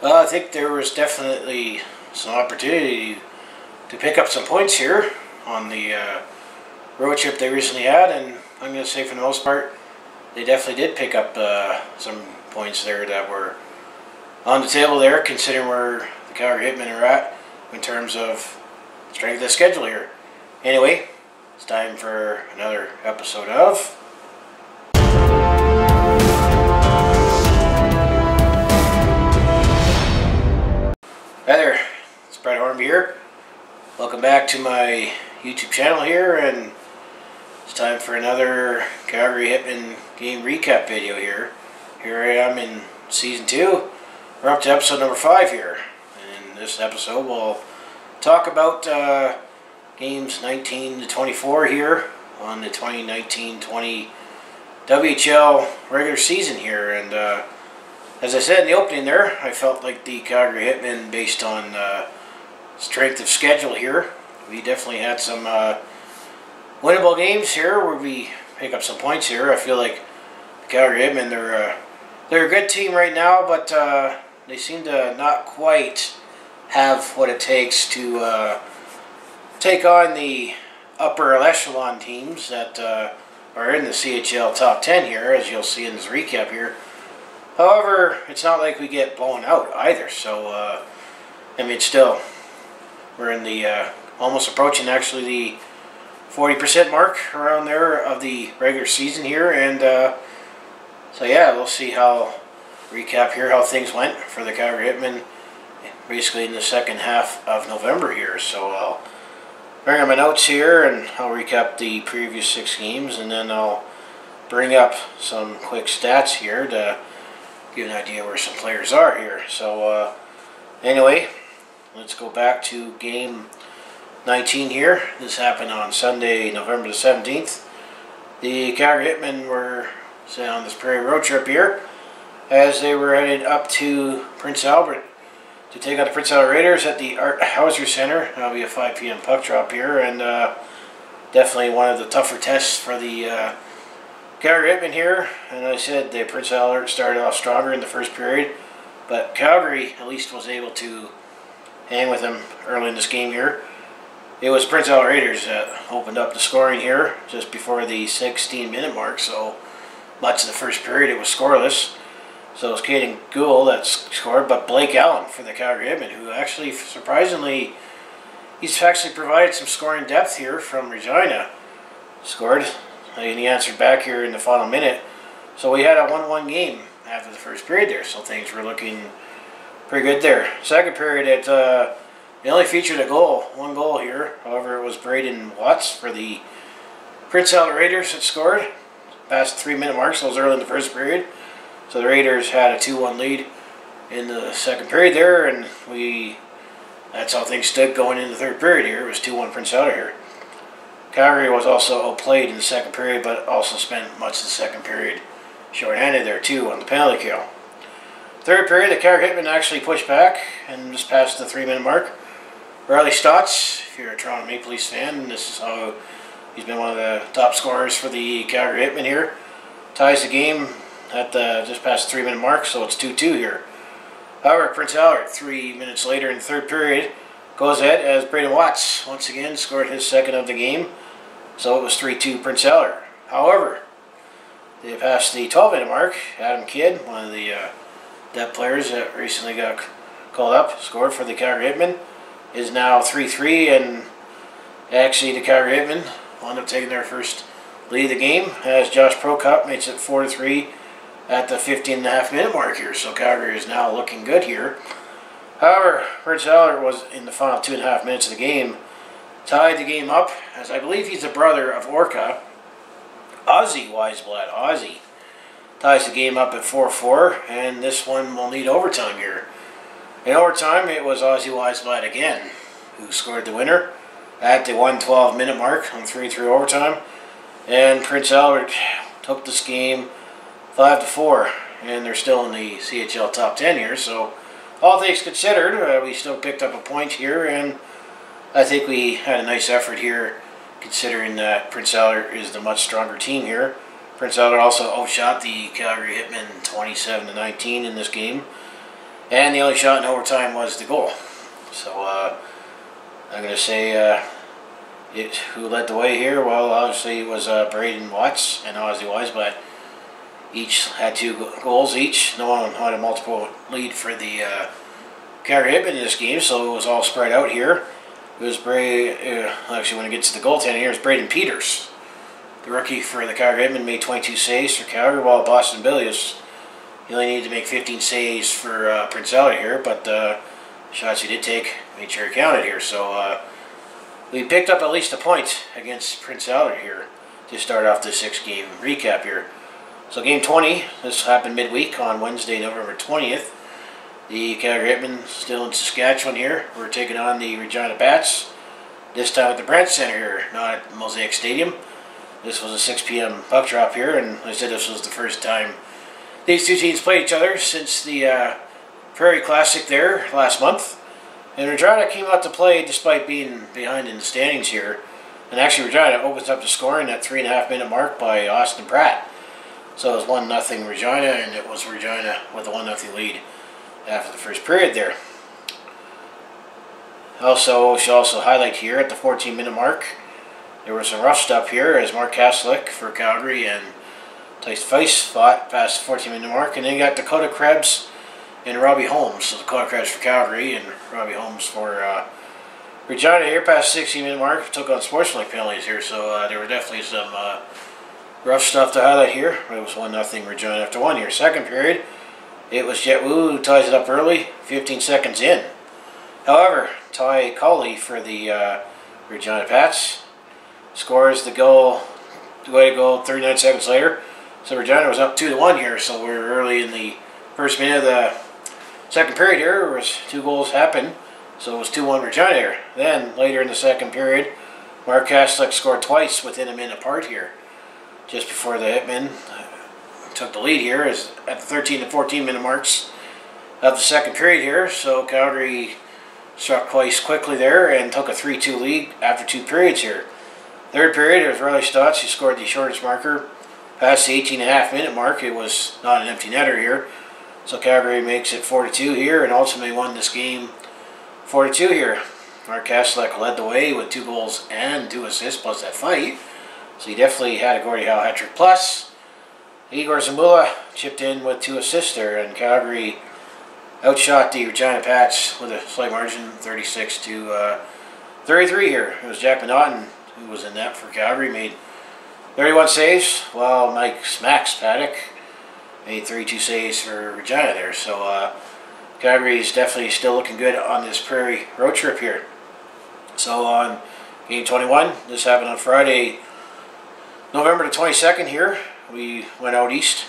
Well, I think there was definitely some opportunity to pick up some points here on the road trip they recently had, and I'm going to say for the most part, they definitely did pick up some points there that were on the table there, considering where the Calgary Hitmen are at in terms of strength of the schedule here. Anyway, it's time for another episode of Hi there, it's Brett Hornby here. Welcome back to my YouTube channel here, and it's time for another Calgary Hitmen game recap video here. Here I am in Season 2. We're up to episode number 5 here. And in this episode we'll talk about games 19 to 24 here on the 2019-20 WHL regular season here. And as I said in the opening there, I felt like the Calgary Hitmen, based on strength of schedule here, we definitely had some winnable games here where we pick up some points here. I feel like the Calgary Hitmen, they're a good team right now, but they seem to not quite have what it takes to take on the upper echelon teams that are in the CHL top 10 here, as you'll see in this recap here. However, it's not like we get blown out either, so I mean, still, we're in the almost approaching actually the 40% mark around there of the regular season here, and so yeah, we'll see how recap here how things went for the Calgary Hitmen basically in the second half of November here. So I'll bring up my notes here and I'll recap the previous 6 games, and then I'll bring up some quick stats here to give an idea where some players are here. So anyway, let's go back to game 19 here. This happened on Sunday, November the 17th. The Calgary Hitmen were sent on this Prairie road trip here as they were headed up to Prince Albert to take on the Prince Albert Raiders at the Art Hauser Center. That'll be a 5 p.m. puck drop here, and definitely one of the tougher tests for the Calgary Hitmen here. And I said the Prince Albert started off stronger in the first period, but Calgary at least was able to hang with them early in this game here. It was Prince Albert Raiders that opened up the scoring here just before the 16-minute mark, so much of the first period it was scoreless. So it was Caden Gould that scored, but Blake Allen for the Calgary Hitmen, who actually, surprisingly, he's actually provided some scoring depth here from Regina, scored, and he answered back here in the final minute. So we had a 1-1 game after the first period there, so things were looking pretty good there. Second period, it only featured one goal here. However, it was Braden Watts for the Prince Albert Raiders that scored past the 3-minute mark, so it was early in the first period. So the Raiders had a 2-1 lead in the second period there, and that's how things stood going into the third period here. It was 2-1 Prince Albert here. Calgary was also outplayed in the second period, but also spent much of the second period short-handed there too on the penalty kill. Third period, the Calgary Hitmen actually pushed back and just passed the 3-minute mark. Riley Stotts, if you're a Toronto Maple Leafs fan, this is how he's been one of the top scorers for the Calgary Hitmen here. Ties the game at just past the 3-minute mark, so it's 2-2 here. However, Prince Albert, 3 minutes later in the third period, goes ahead as Braden Watts once again scored his second of the game, so it was 3-2 Prince Albert. However, they passed the 12-minute mark. Adam Kidd, one of the depth players that recently got called up, scored for the Calgary Hitmen, is now 3-3, and actually the Calgary Hitmen wound up taking their first lead of the game as Josh Prokop makes it 4-3 at the 15.5-minute mark here. So Calgary is now looking good here. However, Prince Albert was in the final 2.5 minutes of the game, tied the game up, as I believe he's the brother of Orca. Ozzy Weisblatt, Ozzy, ties the game up at 4-4, and this one will need overtime here. In overtime, it was Ozzy Weisblatt again who scored the winner at the 112-minute mark on 3-3 overtime, and Prince Albert took this game 5-4, and they're still in the CHL top 10 here. So all things considered, we still picked up a point here, and I think we had a nice effort here considering that Prince Albert is the much stronger team here. Prince Albert also outshot the Calgary Hitmen 27-19 in this game. And the only shot in overtime was the goal. So I'm going to say who led the way here? Well, obviously it was Braden Watts and Ozzy Weisblatt. Each had 2 goals each. No one had a multiple lead for the Calgary Hitmen in this game, so it was all spread out here. It was actually, when it gets to the goaltending here, it's Braden Peters. The rookie for the Calgary Hitmen made 22 saves for Calgary, while Boston Billius, he only needed to make 15 saves for Prince Albert here, but shots he did take made sure he counted here. So we picked up at least a point against Prince Albert here to start off this 6-game recap here. So game 20, this happened midweek on Wednesday, November 20th. The Calgary Hitmen still in Saskatchewan here. We're taking on the Regina Pats. This time at the Brent Center here, not at Mosaic Stadium. This was a 6 p.m. puck drop here, and I said this was the first time these two teams played each other since the Prairie Classic there last month. And Regina came out to play despite being behind in the standings here. And actually Regina opens up the scoring at 3.5-minute mark by Austin Pratt. So it was 1-0 Regina, and it was Regina with a 1-0 lead after the first period there. Also, should also highlight here at the 14-minute mark, there was some rough stuff here as Mark Kaslik for Calgary and Tyson Weiss fought past the 14-minute mark, and then you got Dakota Krebs and Robbie Holmes. So Dakota Krebs for Calgary and Robbie Holmes for Regina here past the 16-minute mark. Took on sportsmanlike penalties here, so there were definitely some rough stuff to highlight here. It was 1-0 Regina after 1 here. Second period, it was Jet Wu who ties it up early, 15 seconds in. However, Ty Colley for the Regina Pats scores the goal, the way to go 39 seconds later. So Regina was up 2-1 here, so we're early in the first minute of the second period here. There was 2 goals happened, so it was 2-1 Regina here. Then, later in the second period, Mark Kaslik scored twice within a minute apart here, just before the Hitmen took the lead here is at the 13 and 14-minute marks of the second period here. So Calgary struck twice quickly there and took a 3-2 lead after 2 periods here. Third period, it was Riley Stotts who scored the shortest marker past the 18.5-minute mark. It was not an empty netter here. So Calgary makes it 4-2 here and ultimately won this game 4-2 here. Mark Kaslik led the way with 2 goals and 2 assists plus that fight. So he definitely had a Gordie Howe hat-trick plus. Igor Zamula chipped in with 2 assists there, and Calgary outshot the Regina Pats with a slight margin, 36-33 here. It was Jack Manhattan who was in net for Calgary, made 31 saves, while Max Paddock made 32 saves for Regina there. So Calgary is definitely still looking good on this Prairie road trip here. So on game 21, this happened on Friday, November the 22nd here. We went out east,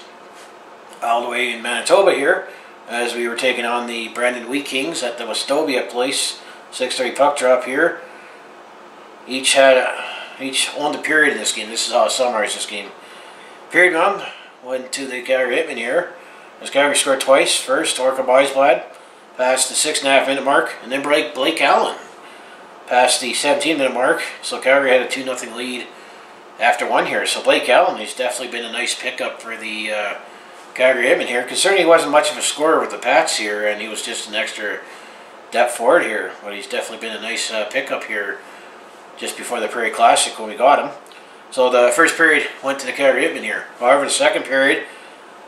all the way in Manitoba here, as we were taking on the Brandon Wheat Kings at the Westobia place. 6:30 puck drop here. Each owned a period in this game. This is how I summarize this game. Period 1 went to the Calgary Hitmen here, as Calgary scored twice. First, Orca Weisblad past the 6.5-minute mark, and then Blake Allen past the 17-minute mark. So Calgary had a 2-0 lead after 1 here. So Blake Allen has definitely been a nice pickup for the Calgary Hitmen here, considering he wasn't much of a scorer with the Pats here, and he was just an extra depth forward here. But he's definitely been a nice pickup here just before the Prairie Classic when we got him. So the first period went to the Calgary Hitmen here. However, the second period,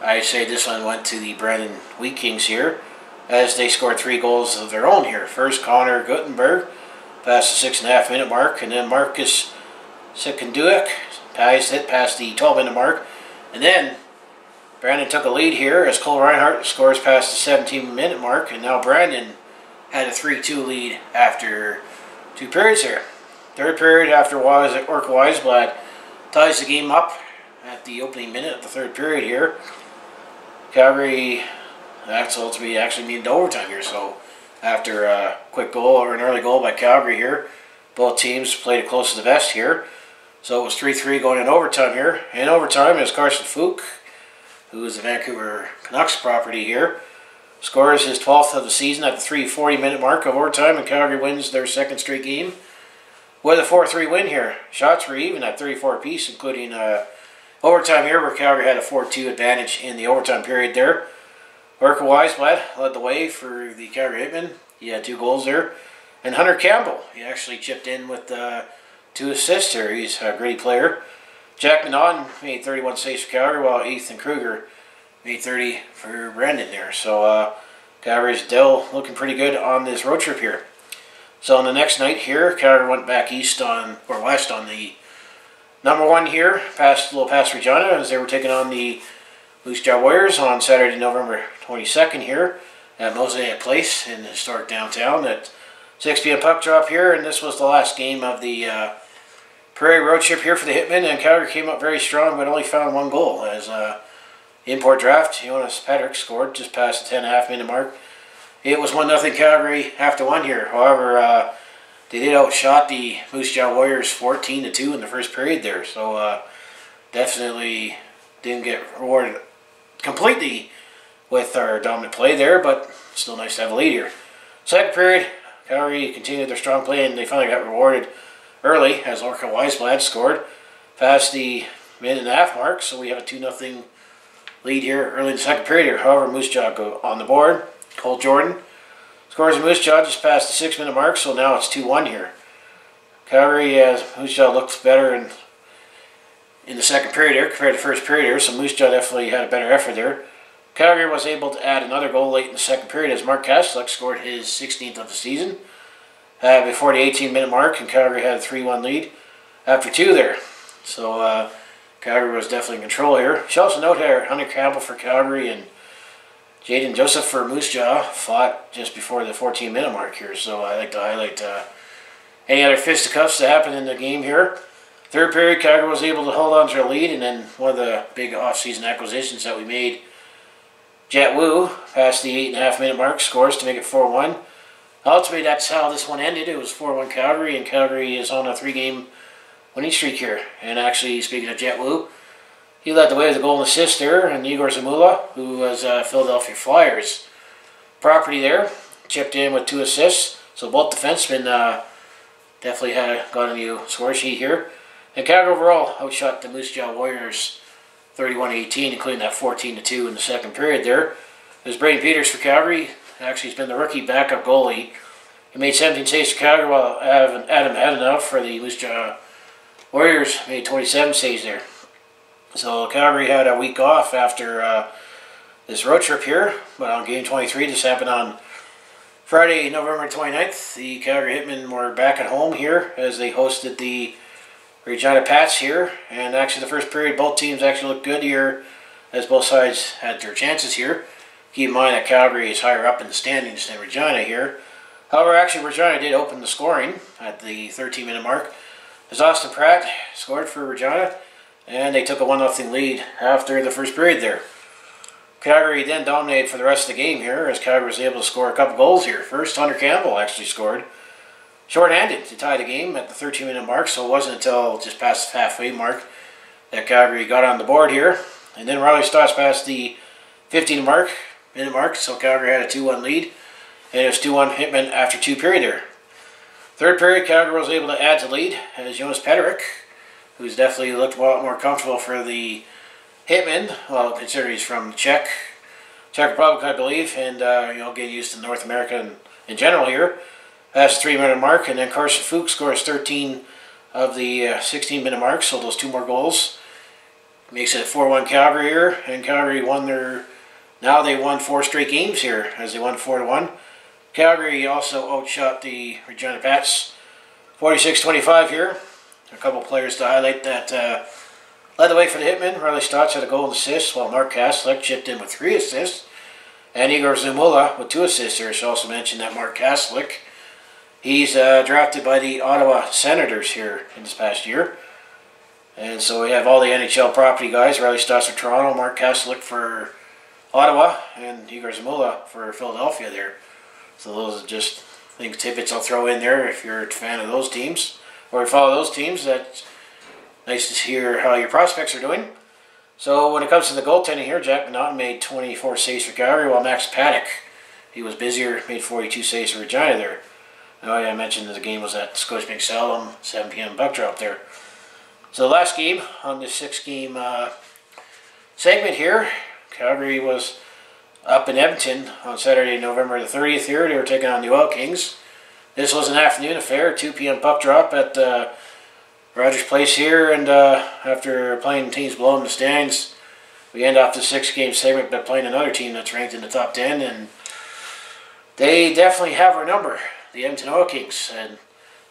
I'd say this one went to the Brandon Wheat Kings here, as they scored 3 goals of their own here. First, Connor Guttenberg past the 6.5-minute mark, and then Marcus Sikanduik hit past the 12-minute mark. And then Brandon took a lead here as Cole Reinhardt scores past the 17-minute mark, and now Brandon had a 3-2 lead after 2 periods here. Third period, after Orca Weisblad ties the game up at the opening minute of the third period here. Calgary, that's ultimately actually needed overtime here. So after a quick goal or an early goal by Calgary here, both teams played it close to the vest here. So it was 3-3 going in overtime here. In overtime is Carson Fook, who is the Vancouver Canucks property here, scores his 12th of the season at the 3:40-minute mark of overtime, and Calgary wins their 2nd straight game with a 4-3 win here. Shots were even at 34 apiece, including overtime here, where Calgary had a 4-2 advantage in the overtime period there. Orca Weisblad led the way for the Calgary Hitmen. He had 2 goals there. And Hunter Campbell, he actually chipped in with 2 assists there. He's a great player. Jack Minot made 31 saves for Calgary, while Ethan Kruger made 30 for Brendan there. So Calgary's still looking pretty good on this road trip here. So on the next night here, Calgary went back west on the number 1 here, a little past Regina, as they were taking on the Moose Jaw Warriors on Saturday, November 22nd here at Mosaic Place in the historic downtown at 6 p.m. puck drop here. And this was the last game of the Prairie road trip here for the Hitmen, and Calgary came up very strong but only found 1 goal as import draft. Jonas Patrick scored just past the 10.5 minute mark. It was 1-0 Calgary after 1 here. However, they did outshot the Moose Jaw Warriors 14-2 in the first period there. So definitely didn't get rewarded completely with our dominant play there, but still nice to have a lead here. Second period, Calgary continued their strong play, and they finally got rewarded early as Orca Weisblad scored past the minute-and-a-half mark. So we have a 2-0 lead here early in the second period here. However, Moose Jaw go on the board. Cole Jordan scores a Moose Jaw just past the 6-minute mark, so now it's 2-1 here. Calgary, Moose Jaw looked better in the second period here compared to the first period here, so Moose Jaw definitely had a better effort there. Calgary was able to add another goal late in the second period as Mark Kaslik scored his 16th of the season before the 18-minute mark, and Calgary had a 3-1 lead after 2 there. So Calgary was definitely in control here. You should also note here, Hunter Campbell for Calgary and Jaden Joseph for Moose Jaw fought just before the 14-minute mark here. So I like to highlight any other fisticuffs that happened in the game here. Third period, Calgary was able to hold on to their lead, and then one of the big off-season acquisitions that we made, Jet Wu, past the 8.5-minute mark, scores to make it 4-1. Ultimately, that's how this one ended. It was 4-1 Calgary, and Calgary is on a 3-game winning streak here. And actually, speaking of Jet Wu, he led the way with a goal and assist there, and Igor Zamula, who was Philadelphia Flyers property there, chipped in with 2 assists. So both defensemen definitely got a new score sheet here. And Calgary overall outshot the Moose Jaw Warriors 31-18, including that 14-2 in the second period there. It was Braden Peters for Calgary. Actually, he's been the rookie backup goalie. He made 17 saves for Calgary, while Adam Adenow for the Moose Jaw Warriors made 27 saves there. So Calgary had a week off after this road trip here, but on game 23, this happened on Friday, November 29th. The Calgary Hitmen were back at home here as they hosted the Regina Pats here, and actually the first period both teams actually looked good here as both sides had their chances here. Keep in mind that Calgary is higher up in the standings than Regina here. However, actually Regina did open the scoring at the 13-minute mark as Austin Pratt scored for Regina, and they took a 1-0 lead after the first period there. Calgary then dominated for the rest of the game here as Calgary was able to score a couple goals here. First, Hunter Campbell actually scored short-handed to tie the game at the 13-minute mark, so it wasn't until just past the halfway mark that Calgary got on the board here. And then Riley Stotts passed the 15-minute mark, so Calgary had a 2-1 lead, and it was 2-1 Hitmen after 2 period there. Third period, Calgary was able to add to lead as Jonas Patrick, who's definitely looked a lot more comfortable for the Hitmen, well, considering he's from Czech Republic, I believe, and getting used to North America in general here. That's the 3-minute mark, and then Carson Fuchs scores 13 of the 16-minute mark, so those 2 more goals. Makes it 4-1 Calgary here, and Calgary now they won 4 straight games here, as they won 4-1. Calgary also outshot the Regina Pats 46-25 here. A couple players to highlight that led the way for the Hitmen. Riley Stotts had a goal and assist, while Mark Kaslik chipped in with 3 assists. And Igor Zamula with 2 assists here. I should also mention that Mark Kaslik, he's drafted by the Ottawa Senators here in this past year. And so we have all the NHL property guys. Riley Stotts for Toronto, Mark Kaslik for Ottawa, and Igor Zamula for Philadelphia there. So those are just tidbits I'll throw in there if you're a fan of those teams, or follow those teams. That's nice to hear how your prospects are doing. So when it comes to the goaltending here, Jack Minot made 24 saves for Calgary, while Max Paddock, he was busier, made 42 saves for Regina there. Now, I mentioned that the game was at Scotiabank Salem, 7 p.m. puck drop there. So the last game on this 6-game segment here, Calgary was up in Edmonton on Saturday, November the 30th here. They were taking on the Oil Kings. This was an afternoon affair, 2 p.m. puck drop at Rogers Place here, and after playing teams below in the standings, we end off the 6-game segment by playing another team that's ranked in the top 10, and they definitely have our number, the Edmonton Oil Kings, and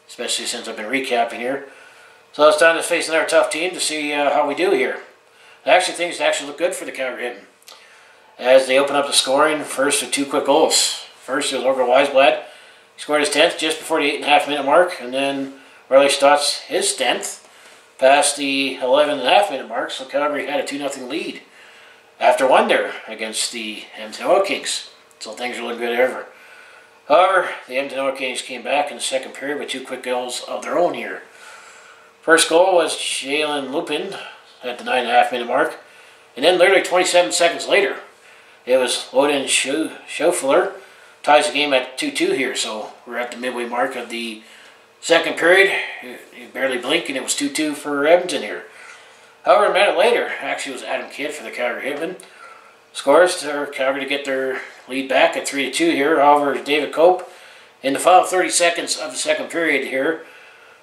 especially since I've been recapping here. So it's time to face another tough team to see how we do here. Actually, things look good for the Calgary Hitmen as they open up the scoring first with 2 quick goals. First, it was Orko Weisblad. He scored his 10th just before the 8.5-minute mark, and then Riley Stotts his 10th past the 11.5-minute mark, so Calgary had a 2-0 lead after one there against the Edmonton Oil Kings. So things are looking good ever. However, the Edmonton Oil Kings came back in the second period with 2 quick goals of their own here. First goal was Jalen Lupin at the 9.5-minute mark, and then literally 27 seconds later, it was Loden Schoeffler ties the game at 2-2 here. So we're at the midway mark of the second period. You barely blink, and it was 2-2 for Edmonton here. However, a minute later, actually it was Adam Kidd for the Calgary Hitmen. Scores for Calgary to get their lead back at 3-2 here. However, David Cope, in the final 30 seconds of the second period here,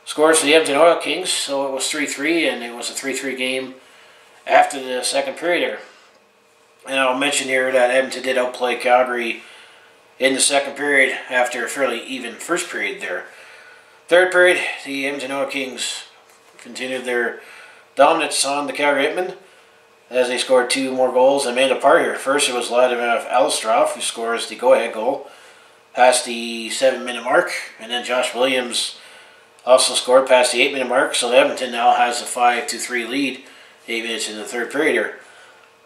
scores for the Edmonton Oil Kings. So it was 3-3, and it was a 3-3 game after the second period here. And I'll mention here that Edmonton did outplay Calgary in the second period after a fairly even first period there. Third period, the Edmonton Oil Kings continued their dominance on the Calgary Hitmen as they scored 2 more goals and made a part here. First, it was Vladimir Alistrov who scores the go-ahead goal past the 7-minute mark, and then Josh Williams also scored past the 8-minute mark, so Edmonton now has a 5-3 lead 8 minutes in the third period here.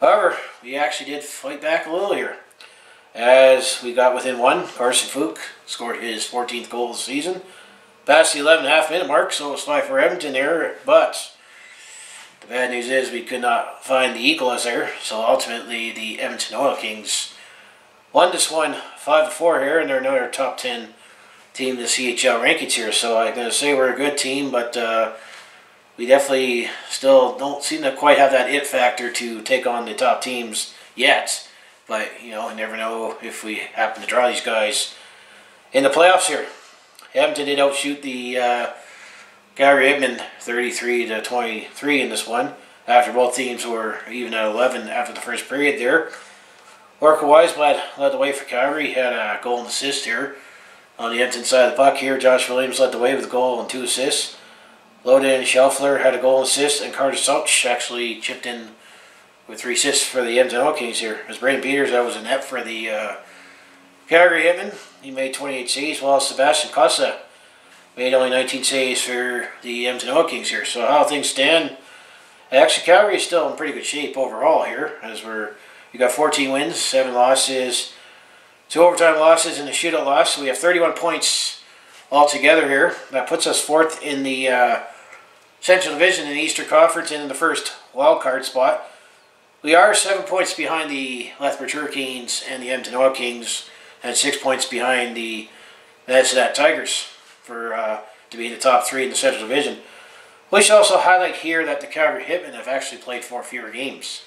However, we actually did fight back a little here as we got within 1. Carson Fook scored his 14th goal of the season past the 11.5-minute mark, so it was 5 for Edmonton there, but the bad news is we could not find the equalizer, so ultimately the Edmonton Oil Kings won this one 5-4 here, and they're another top 10 team in the CHL rankings here. So I'm going to say we're a good team, but we definitely still don't seem to quite have that it factor to take on the top teams yet. But, you know, you never know if we happen to draw these guys in the playoffs here. Edmonton did outshoot the Calgary Hitmen 33-23 in this one, after both teams were even at 11 after the first period there. Orko Weisblad led the way for Calgary. He had a goal and assist here on the Edmonton side of the puck here. Josh Williams led the way with a goal and 2 assists. Loden Schoeffler had a goal and assist, and Carter Such actually chipped in with 3 assists for the Edmonton Oil Kings here. As Brayden Peters, that was a net for the Calgary Hitmen. He made 28 saves, while Sebastian Cossa made only 19 saves for the Edmonton Oil Kings here. So how things stand, actually Calgary is still in pretty good shape overall here, as we got 14 wins, 7 losses, 2 overtime losses, and a shootout loss. So we have 31 points altogether here. That puts us 4th in the Central Division in the Eastern Conference and in the first wild card spot. We are 7 points behind the Lethbridge Hurricanes and the Edmonton Oil Kings, and 6 points behind the Medicine Tigers for to be in the top 3 in the Central Division. We should also highlight here that the Calgary Hitmen have actually played 4 fewer games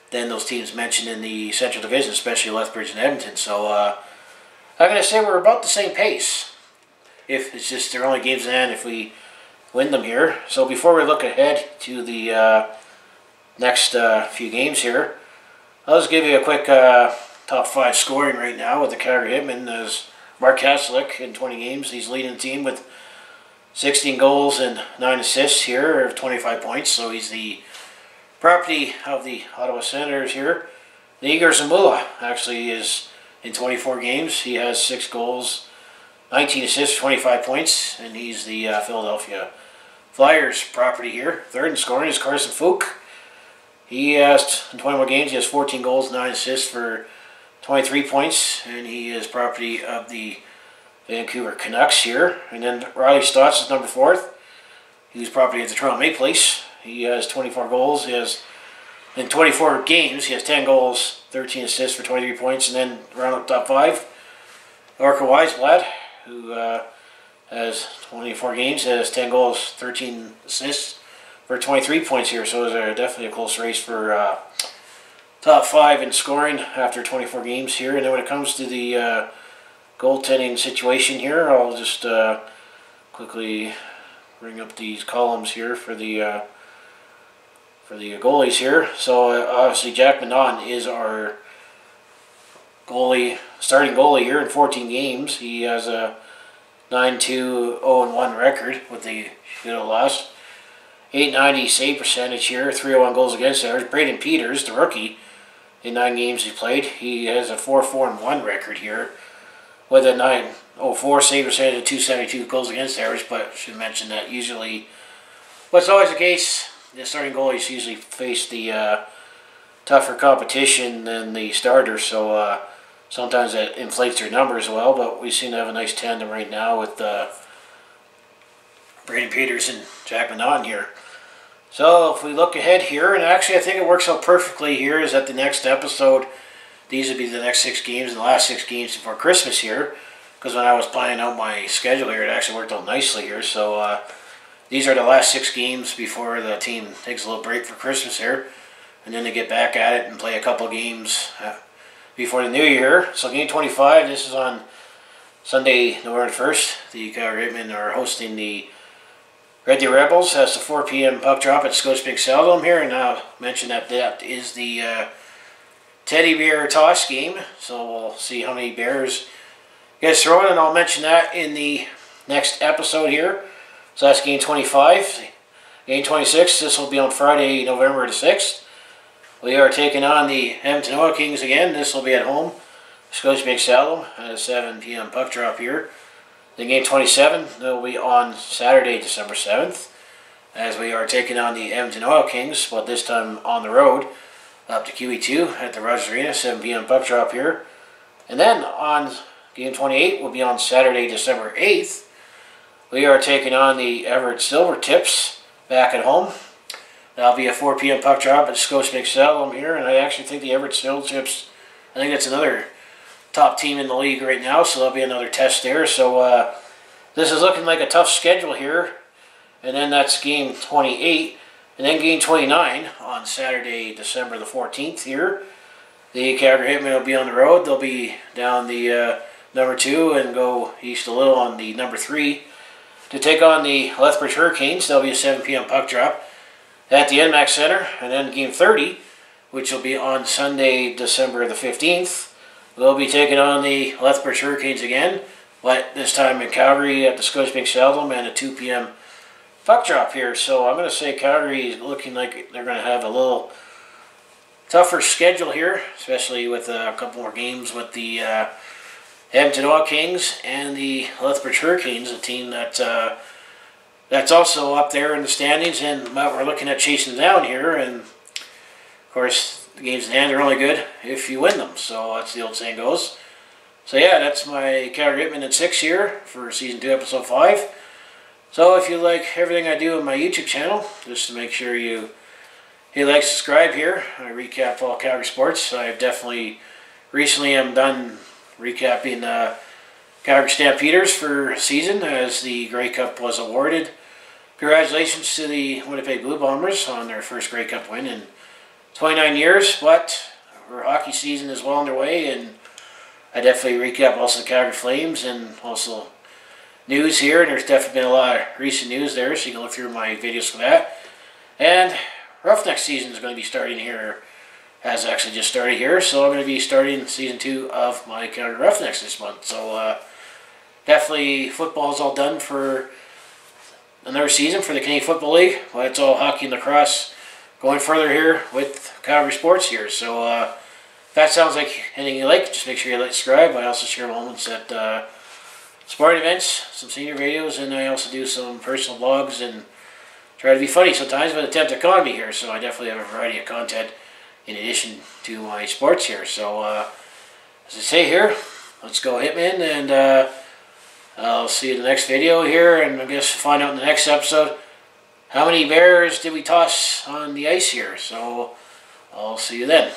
than those teams mentioned in the Central Division, especially Lethbridge and Edmonton. So I'm going to say we're about the same pace. If it's just they're only games in hand if we win them here. So before we look ahead to the next few games here, I'll just give you a quick top 5 scoring right now with the Calgary Hitmen. As Mark Kaslik in 20 games, he's leading the team with 16 goals and 9 assists here, of 25 points. So he's the property of the Ottawa Senators here. And Igor Zamula actually is in 24 games. He has 6 goals, 19 assists, 25 points, and he's the Philadelphia Flyers property here. Third in scoring is Carson Fook. He has, in 21 games, he has 14 goals, 9 assists for 23 points, and he is property of the Vancouver Canucks here. And then Riley Stotts is number 4th. He's property of the Toronto Maple Leafs. He has 24 goals. He has, in 24 games, he has 10 goals, 13 assists for 23 points. And then round up top 5, Orko Weisblad, who has 24 games, has 10 goals, 13 assists for 23 points here. So it's definitely a close race for top 5 in scoring after 24 games here. And then when it comes to the goaltending situation here, I'll just quickly bring up these columns here for the goalies here. So obviously Jack Manon is our starting goalie here in 14 games. He has a 9-2-0-1 record with the shootout loss. 890 save percentage here, 301 goals against average. Braden Peters, the rookie, in 9 games he played, he has a 4-4-1 record here with a 904 save percentage and 272 goals against average. But I should mention that usually, what's always the case, the starting goalies usually face the tougher competition than the starters, so sometimes that inflates their numbers well, but we seem to have a nice tandem right now with Braden Peters and Jack Manon here. So if we look ahead here, and actually I think it works out perfectly here, is that the next episode, these would be the next 6 games and the last 6 games before Christmas here, because when I was planning out my schedule here, it actually worked out nicely here. So these are the last 6 games before the team takes a little break for Christmas here, and then they get back at it and play a couple games before the new year. So game 25, this is on Sunday, November 1st. The Calgary Hitmen are hosting the Red Deer Rebels. That's the 4 p.m. puck drop at Scotiabank Saddledome here, and I'll mention that that is the teddy bear toss game. So we'll see how many bears gets thrown, and I'll mention that in the next episode here. So that's game 25. Game 26, this will be on Friday, November the 6th. We are taking on the Edmonton Kings again. This will be at home, Scotiabank Saddledome, at a 7 p.m. puck drop here. Then game 27, that will be on Saturday, December 7th, as we are taking on the Edmonton Kings, but this time on the road, up to QE2 at the Rogers Arena, 7 p.m. puck drop here. And then on game 28 will be on Saturday, December 8th. We are taking on the Everett Silvertips back at home. That'll be a 4 p.m. puck drop at Scotiabank Saddledome here, and I actually think the Everett Silvertips, I think that's another top team in the league right now, so there'll be another test there. So this is looking like a tough schedule here. And then that's game 28. And then game 29 on Saturday, December the 14th here. The Calgary Hitmen will be on the road. They'll be down the number 2 and go east a little on the number 3 to take on the Lethbridge Hurricanes. There'll be a 7 p.m. puck drop at the NMAX Center. And then game 30, which will be on Sunday, December the 15th, we'll be taking on the Lethbridge Hurricanes again, but this time in Calgary at the Scotiabank Saddledome, and a 2 p.m. puck drop here. So I'm going to say Calgary is looking like they're going to have a little tougher schedule here, especially with a couple more games with the Edmonton Kings and the Lethbridge Hurricanes, a team that that's also up there in the standings, and we're looking at chasing them down here. And of course, the games in hand are only good if you win them, so that's the old saying goes. So yeah, that's my Calgary Hitmen in 6 here for Season 2, Episode 5. So if you like everything I do on my YouTube channel, just to make sure you hit like, subscribe here. I recap all Calgary sports. I've definitely recently am done recapping Calgary Stampeders for season as the Grey Cup was awarded. Congratulations to the Winnipeg Blue Bombers on their first Grey Cup win in 29 years, but our hockey season is well underway, and I definitely recap also the Calgary Flames and also news here, and there's definitely been a lot of recent news there, so you can look through my videos for that. And Roughneck season is going to be starting here, has actually just started here, so I'm going to be starting Season 2 of my Calgary Roughnecks this month. So definitely football is all done for another season for the Canadian Football League, but it's all hockey and lacrosse going further here with Calgary Sports here. So if that sounds like anything you like, just make sure you like, subscribe. I also share moments at sporting events, some senior videos, and I also do some personal blogs and try to be funny sometimes, but attempt economy here. So I definitely have a variety of content in addition to my sports here. So as I say here, let's go Hitmen, and I'll see you in the next video here, and I guess find out in the next episode how many bears did we toss on the ice here. So I'll see you then.